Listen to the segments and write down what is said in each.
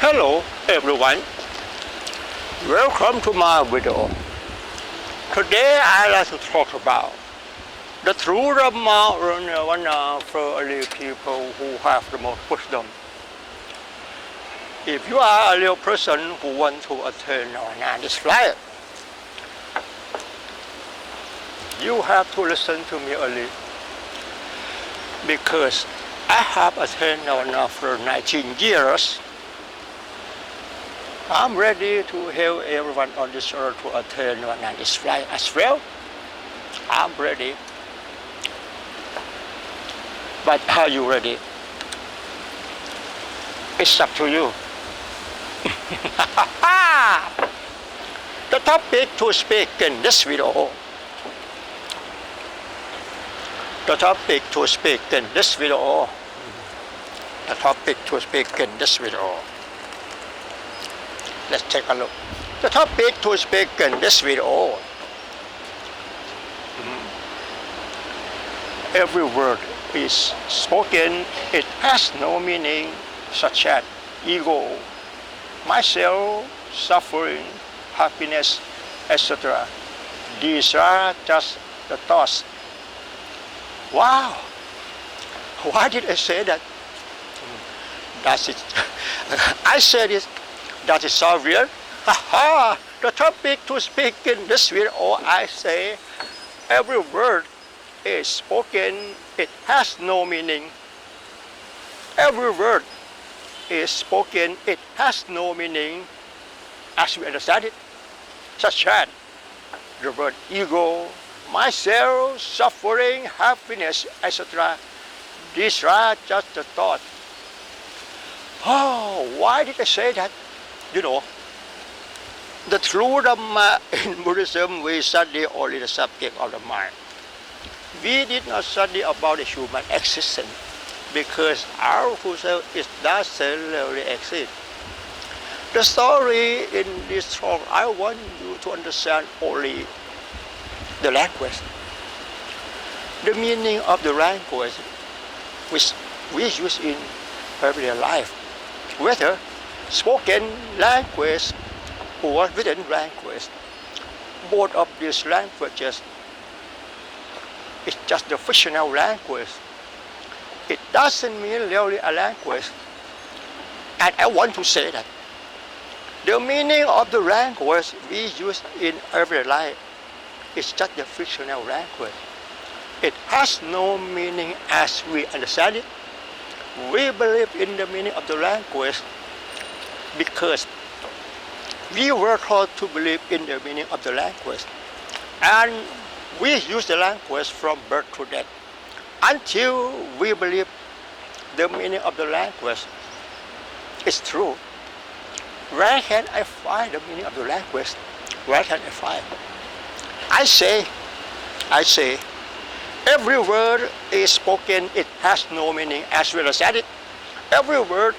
Hello everyone, welcome to my video. Today I'd like to talk about the truth about Nirvana for only people who have the most wisdom. If you are a real person who wants to attain Nirvana in this life, you have to listen to me early, because I have attained Nirvana for 19 years. I'm ready to help everyone on this earth to attain Nirvana in this life as well. I'm ready. But are you ready? It's up to you. The topic to speak in this video. The topic to speak in this video. The topic to speak in this video. Let's take a look. The topic to speak in this video. Every word is spoken, it has no meaning, such as ego, myself, suffering, happiness, etc. These are just the thoughts. Wow! Why did I say that? That's it. I said it. That is so weird. The topic to speak in this video, I say, every word is spoken, it has no meaning. Every word is spoken, it has no meaning, as we understand it, such as the word ego, myself, suffering, happiness, etc. These are just the thoughts. Oh, why did I say that? You know, the truth of in Buddhism, we study only the subject of the mind. We did not study about the human existence, because our full is doesn't really exist. The story in this talk, I want you to understand only the language. The meaning of the language which we use in everyday life, whether spoken language or written language. Both of these languages is just the fictional language. It doesn't mean really a language. And I want to say that the meaning of the language we use in everyday life is just the fictional language. It has no meaning as we understand it. We believe in the meaning of the language because we were taught to believe in the meaning of the language, and we use the language from birth to death until we believe the meaning of the language is true. Where can I find the meaning of the language? Where can I find? I say, every word is spoken, it has no meaning as we understand it. Every word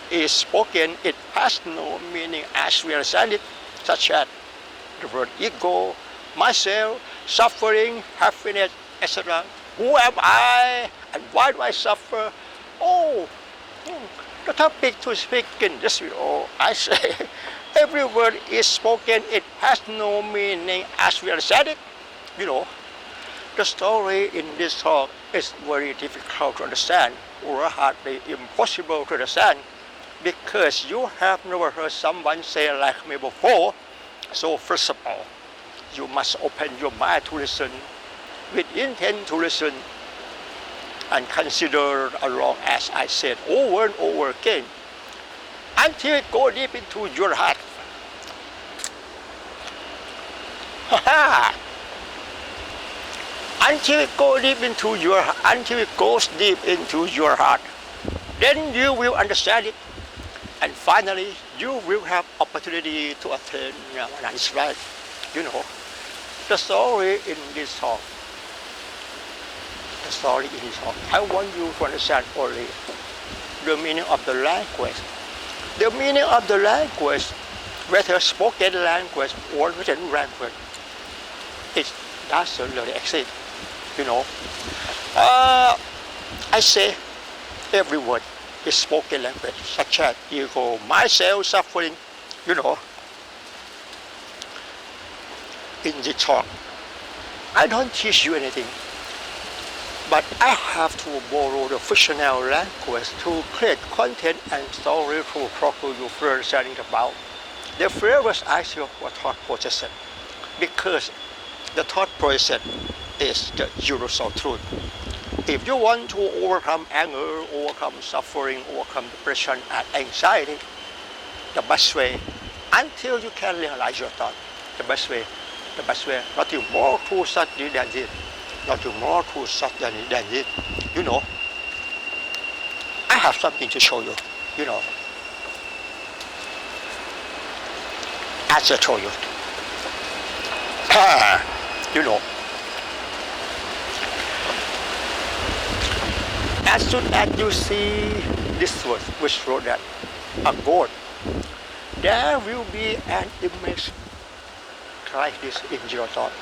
is spoken, it has no meaning as we understand it, such as the word ego, myself, suffering, happiness, etc. Who am I and why do I suffer? The topic to speak in this video, I say, every word is spoken, it has no meaning as we understand it. You know, the story in this talk is very difficult to understand or hardly impossible to understand, because you have never heard someone say like me before. So first of all, you must open your mind to listen, with intent to listen, and consider along as I said over and over again, until it goes deep into your heart. Until it goes deep into your heart, until it goes deep into your heart, then you will understand it. And finally, you will have opportunity to attain Nirvana in this life. You know, the story in this talk. I want you to understand only the meaning of the language. The meaning of the language, whether spoken language or written language, it doesn't really exist. You know, I say every word is spoken language, such as ego, myself, suffering, you know. In the talk, I don't teach you anything, but I have to borrow the fictional language to create content and story to talk to you first about the first aspect of thought process, because the thought process is the universal truth. If you want to overcome anger, overcome suffering, overcome depression and anxiety, the best way, until you can realize your thought, the best way, nothing more to study than this, nothing more to study than this. You know, I have something to show you, you know. As I told you, you know, as soon as you see this word, which wrote that, a goat, there will be an image like this in your thought.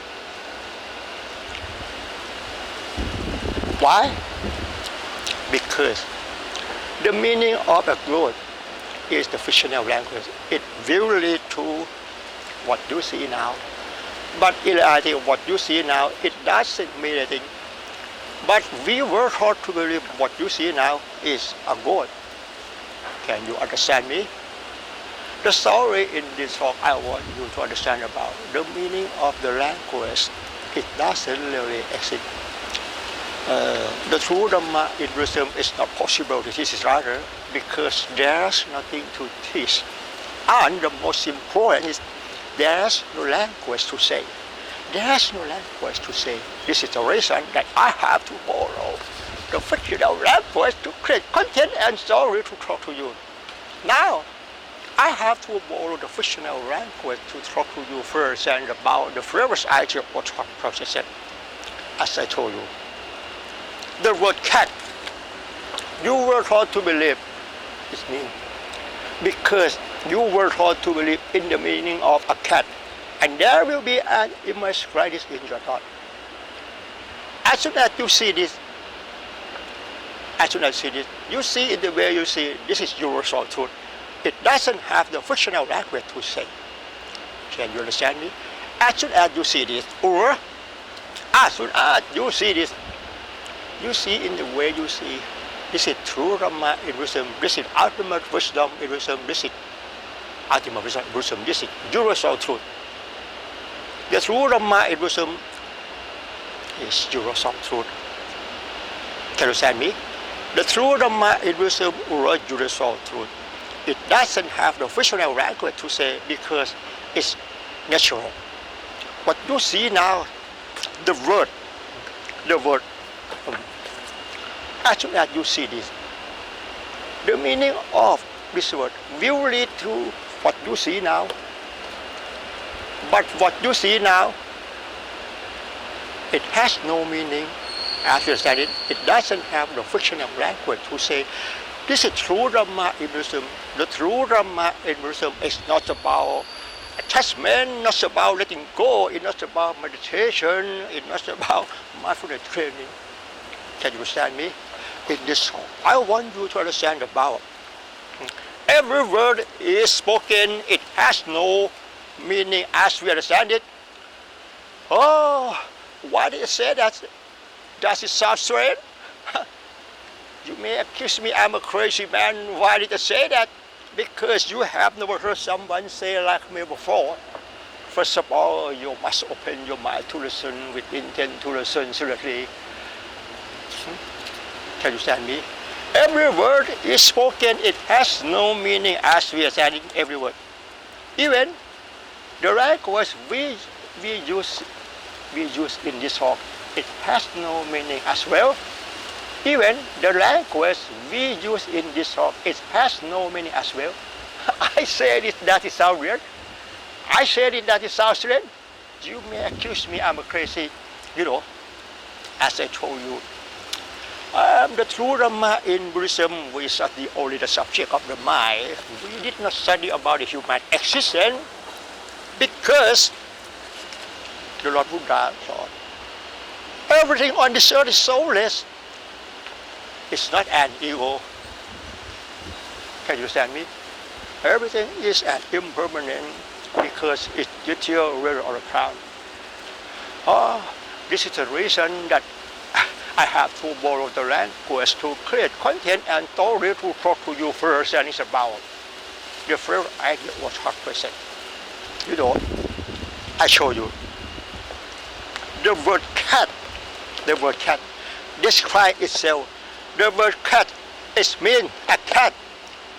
Why? Because the meaning of a goat is the fictional language. It will lead to what you see now. But in reality, what you see now, it doesn't mean anything. But we were taught to believe what you see now is a goat. Can you understand me? The story in this talk I want you to understand about the meaning of the language. It doesn't really exist. The true Dhamma in Buddhism is not possible to teach it rather because there's nothing to teach. And the most important is there's no language to say. There's no language to say. This is the reason that I have to borrow the fictional language to create content and story to talk to you. Now, I have to borrow the fictional language to talk to you first and about the first idea of thought process. As I told you, the word cat, you were taught to believe its meaning because you were taught to believe in the meaning of a cat, and there will be an image like this in your thought. As soon as you see this, you see in the way you see this is universal truth. It doesn't have the fictional language to say. Can you understand me? As soon as you see this, or as soon as you see this, you see in the way you see. This is true Dhamma in Buddhism. This is ultimate wisdom in Buddhism. This is ultimate wisdom in Buddhism. This is universal truth. The true Dhamma in Buddhism is universal truth. Can you understand me? The true Dhamma in Buddhism is universal truth. It doesn't have the fictional language to say because it's natural. What you see now, the word, as soon as you see this, the meaning of this word will lead to what you see now. But what you see now, it has no meaning. As you understand it, it doesn't have the fictional language to say, this is true Dhamma in Buddhism. The true Dhamma in Buddhism is not about attachment, not about letting go, it's not about meditation, it's not about mindfulness training. Can you understand me? In this talk, I want you to understand about every word is spoken, it has no meaning as we understand it. Oh, why did it say that? Does it sound strange? You may accuse me I'm a crazy man. Why did I say that? Because you have never heard someone say like me before. First of all, you must open your mind to listen with intent to listen seriously. Can you understand me? Every word is spoken, it has no meaning as we are saying every word. Even the language we use in this talk, it has no meaning as well. Even the language we use in this talk, it has no meaning as well. I said it that it sounds weird. I said it that it sounds strange. You may accuse me I'm crazy. You know, as I told you, the true Dhamma in Buddhism, we study only the subject of the mind. We did not study about the human existence because the Lord Buddha taught everything on this earth is soulless. It's not an ego. Can you understand me? Everything is an impermanent because it's deteriorate all around. This is the reason that I have to borrow the language to create content and story to talk to you first, and it's about the first idea was hard present. You know, I show you. The word cat describes itself. The word cat is mean a cat.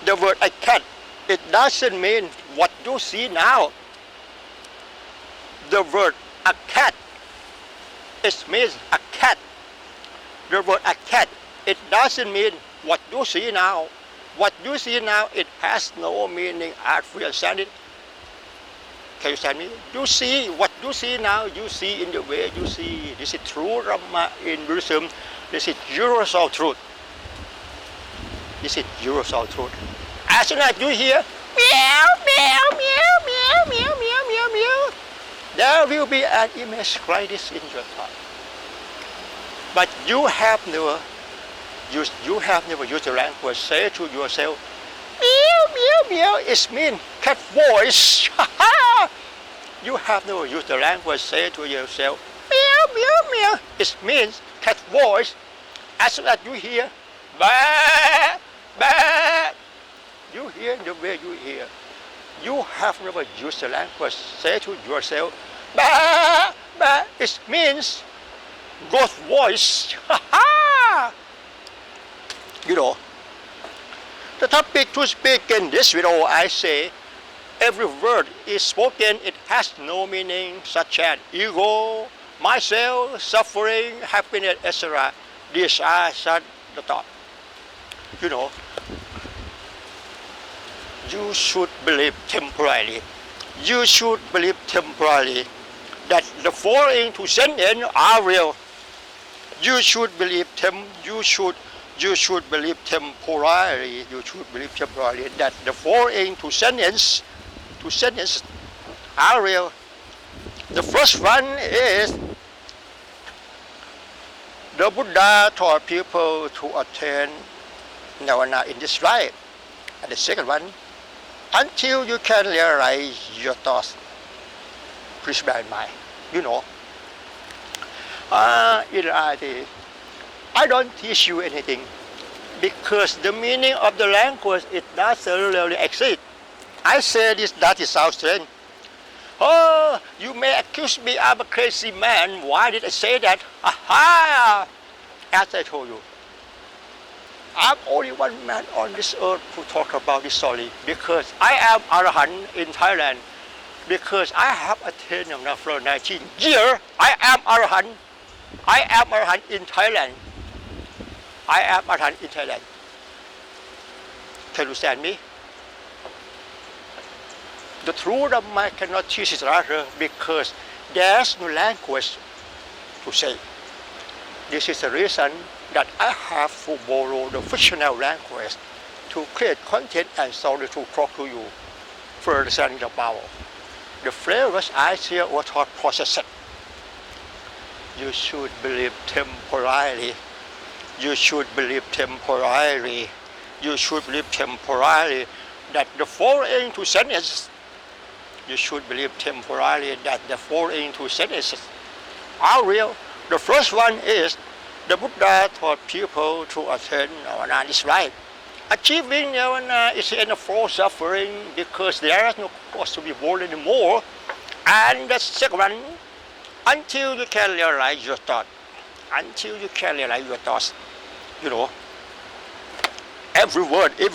The word a cat, it doesn't mean what you see now. The word a cat, it means a cat. The word a cat, it doesn't mean what you see now. What you see now, it has no meaning as we understand it. Can you understand me? You see, what you see now, you see in the way you see. This is true Dhamma in Buddhism. This is universal truth. This is universal truth. As soon as you hear, meow, meow, meow, meow, meow, meow, meow, meow, there will be an image like this in your thought. But you have never used the language. Say to yourself, meow, meow, meow, it means cat voice. You have never used the language. Say to yourself, meow, meow, meow, it means cat voice. As soon as you hear, bah, bah, you hear the way you hear. You have never used the language. Say to yourself, bah, bah, it means God's voice. You know, the topic to speak in this video, I say, every word is spoken, it has no meaning, such as ego, myself, suffering, happiness, etc. These are such the thought. You know, you should believe temporarily. You should believe temporarily that the following two sentences are real. You should believe you should believe temporarily. You should believe temporarily that the following two sentences are real. The first one is the Buddha taught people to attain Nirvana in this life. And the second one, until you can realize your thoughts. Please bear in mind. You know, in reality, I don't teach you anything because the meaning of the language, it doesn't really exist. I say this, that is sounds strange. Oh, you may accuse me I'm a crazy man. Why did I say that? Aha! As I told you, I'm only one man on this earth who talk about this story because I am Arahant in Thailand. Because I have attained Nirvana for 19 years, I am Arahant. I am Arahant in Thailand. I am Arahant in Thailand. Can you understand me? The true Dhamma cannot teach each other because there's no language to say. This is the reason that I have to borrow the fictional language to create content and story to talk to you for understanding the power. The flavors I share or thought processed. You should believe temporarily. You should believe temporarily. You should believe temporarily that the following two sentences. You should believe temporarily that the following two sentences are real. The first one is the Buddha taught people to attain Nirvana in this life. Achieving Nirvana is in a full suffering because there is no cause to be born anymore. And the second one, until you can realize your thought. Until you can realize your thoughts. You know, every word in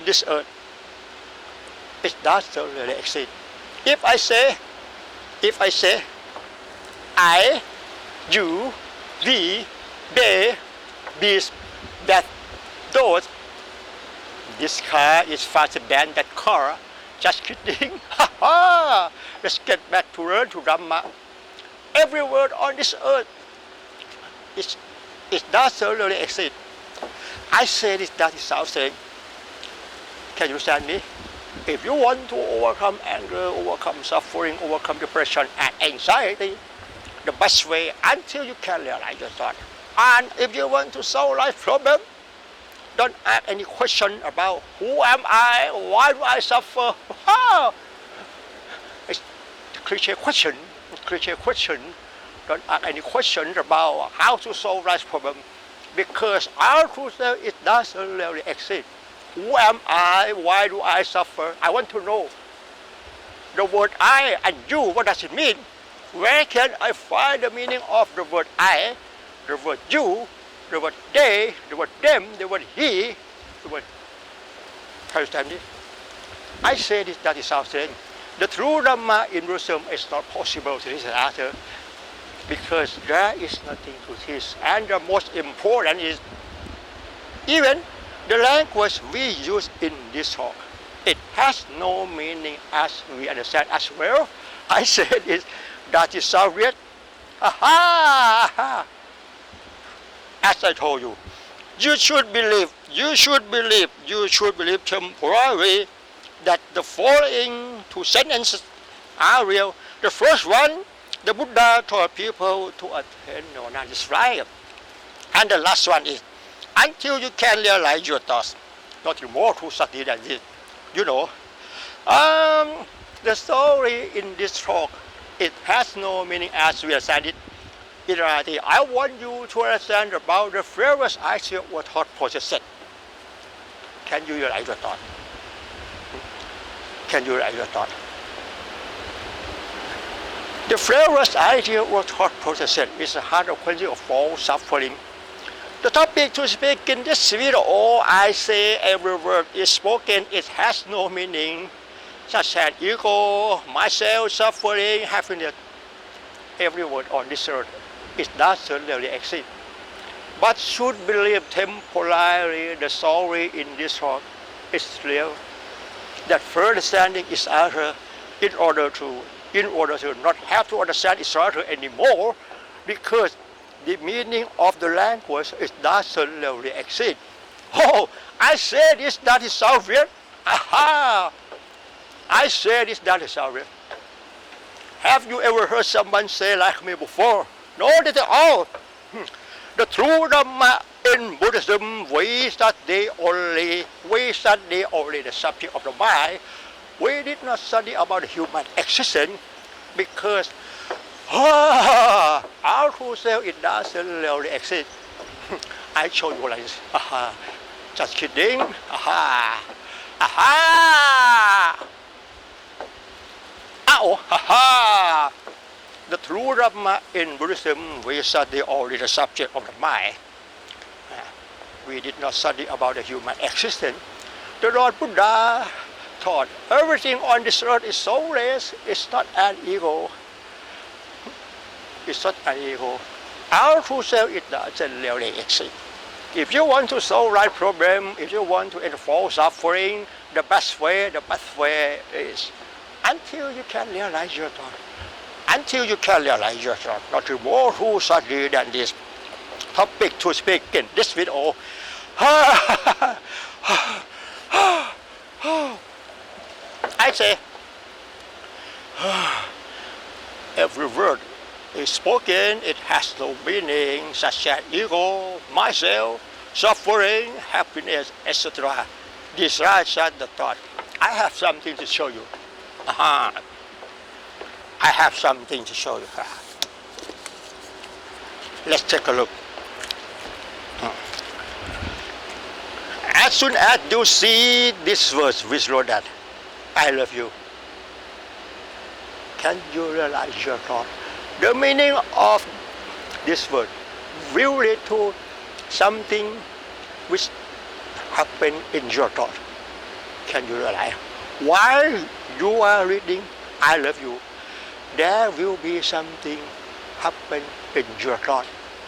this earth, it doesn't really exist. If I say, I, you, we, they, these, that, those, this car is faster than that car. Just kidding. Let's get back to learn to Dhamma. Every word on this earth, it doesn't really exist. I say this, that is sounds strange. Can you understand me? If you want to overcome anger, overcome suffering, overcome depression and anxiety, the best way until you can realize your thought. And if you want to solve life problem, Don't ask any question about who am I, why do I suffer. It's a cliche question. Cliche question. Don't ask any questions about how to solve life's problem, because our truth it doesn't really exist. Who am I? Why do I suffer? I want to know. The word I and you, what does it mean? Where can I find the meaning of the word I, the word you, the word they, the word them, the word he, the word... Can you understand this? I say this, that is sounds strange. The true Dhamma in Buddhism is not possible to this answer, because there is nothing to teach. And the most important is, even the language we use in this talk, it has no meaning as we understand as well. I said it, that is so weird. Aha! As I told you, you should believe temporarily that the following two sentences are real. The first one, the Buddha taught people to attain Nirvana, is right. And the last one is, until you can realize your thoughts, nothing more to study than this. You know, the story in this talk, it has no meaning as we understand it. In reality, I want you to understand about the various ideas or thought processes. Can you realize your thought? Can you realize your thought? The various ideas or thought processes is the heart of question of all suffering. The topic to speak in this video, I say every word is spoken, it has no meaning, such as ego, myself, suffering, happiness. Every word on this earth, it doesn't really exist. But should believe temporarily the story in this talk is real. That further understanding is other in order to not have to understand each other anymore, because the meaning of the language it doesn't really exist. Oh, I say this, that is so weird. Aha! I say this, that is so weird. Have you ever heard someone say like me before? No, not at all. The true Dhamma in Buddhism, we study only the subject of the mind. We did not study about the human existence, because our true self, it doesn't really exist. I show you like this. Just kidding. The true Dhamma in Buddhism, we study only the subject of the mind. We did not study about the human existence. The Lord Buddha taught everything on this earth is soulless, it's not an ego. It's not an ego. Our true self, it doesn't really exist. If you want to solve life problem, if you want to enforce suffering, the best way is until you can realize your thought. Until you can realize your thought. Nothing more to study than this topic to speak in this video. I say, every word is spoken, it has no meaning, such as ego, myself, suffering, happiness, etc. These are the thought. I have something to show you. I have something to show you. Let's take a look. As soon as you see this verse, which wrote that, I love you, can you realize your thought? The meaning of this word will lead to something which happened in your thought. Can you realize? While you are reading I love you, there will be something happen in your thought.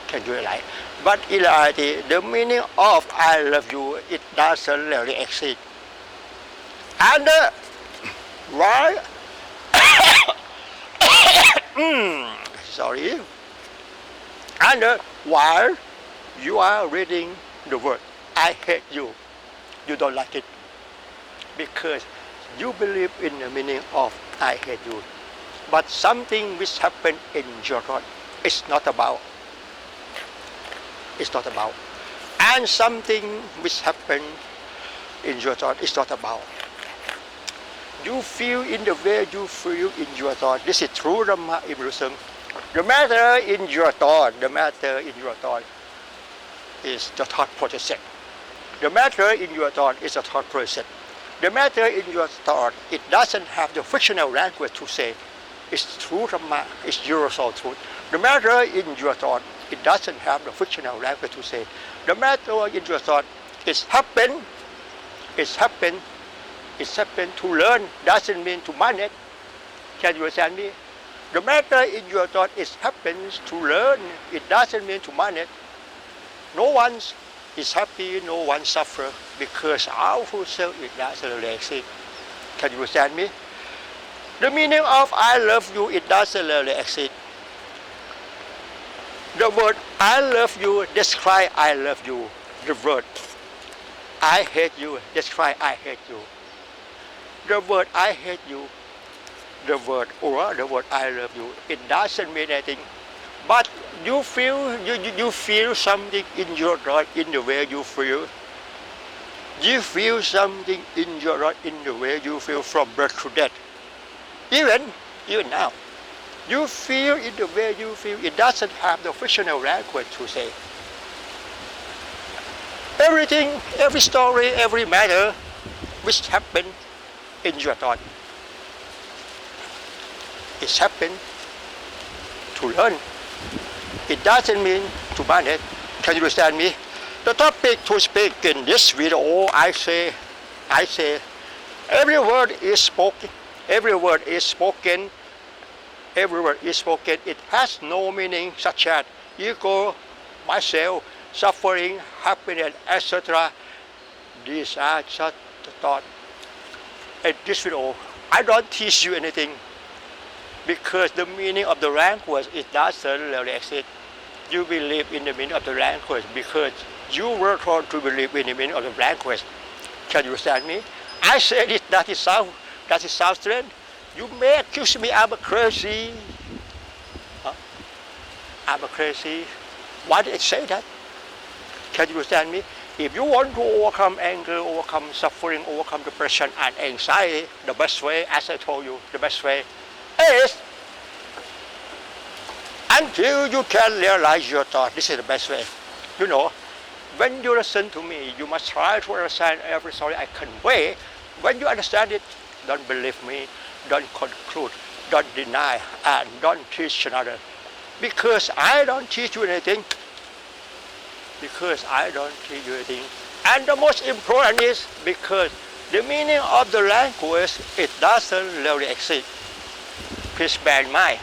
Can you realize? But in reality, the meaning of I love you, it doesn't really exist. And why? Sorry. And while you are reading the word I hate you, you don't like it, because you believe in the meaning of I hate you. But something which happened in your thought, it's not about. and something which happened in your thought is not about. You feel in the way you feel in your thought. This is true Dhamma in Buddhism. The matter in your thought, is the thought process. The matter in your thought is a thought process. The matter in your thought, it doesn't have the fictional language to say. It's true Dhamma, it's universal truth. The matter in your thought, it doesn't have the fictional language to say. The matter in your thought is happen. It's happen to learn, doesn't mean to manage. Can you understand me? The matter in your thought is happens to learn, it doesn't mean to manage. No one is happy, no one suffers, because our full self it doesn't really exist. Can you understand me? The meaning of I love you, it doesn't really exist. The word I love you describe I love you. The word I hate you describe I hate you. The word I hate you, the word I love you, it doesn't mean anything. But you feel something in your heart in the way you feel. You feel something in your heart in the way you feel from birth to death. Even now. You feel in the way you feel. It doesn't have the fictional language to say. Everything, every story, every matter which happened in your thought, it's happened to learn. It doesn't mean to manage. Can you understand me? The topic to speak in this video, I say, every word is spoken. Every word is spoken. Every word is spoken. It has no meaning such as ego, myself, suffering, happiness, etc. These are just the thoughts. In this video, I don't teach you anything because the meaning of the language it doesn't really exist. You believe in the meaning of the language because you were taught to believe in the meaning of the language. Can you understand me? I said it. That is sound strange. You may accuse me I'm crazy. Huh? I'm crazy. Why did I say that? Can you understand me? If you want to overcome anger, overcome suffering, overcome depression and anxiety, the best way, as I told you, the best way is until you can realize your thought. This is the best way. You know, when you listen to me, you must try to understand every story I convey. When you understand it, don't believe me, don't conclude, don't deny, and don't teach another. Because I don't teach you anything. And the most important is because the meaning of the language, it doesn't really exist. Please bear in mind.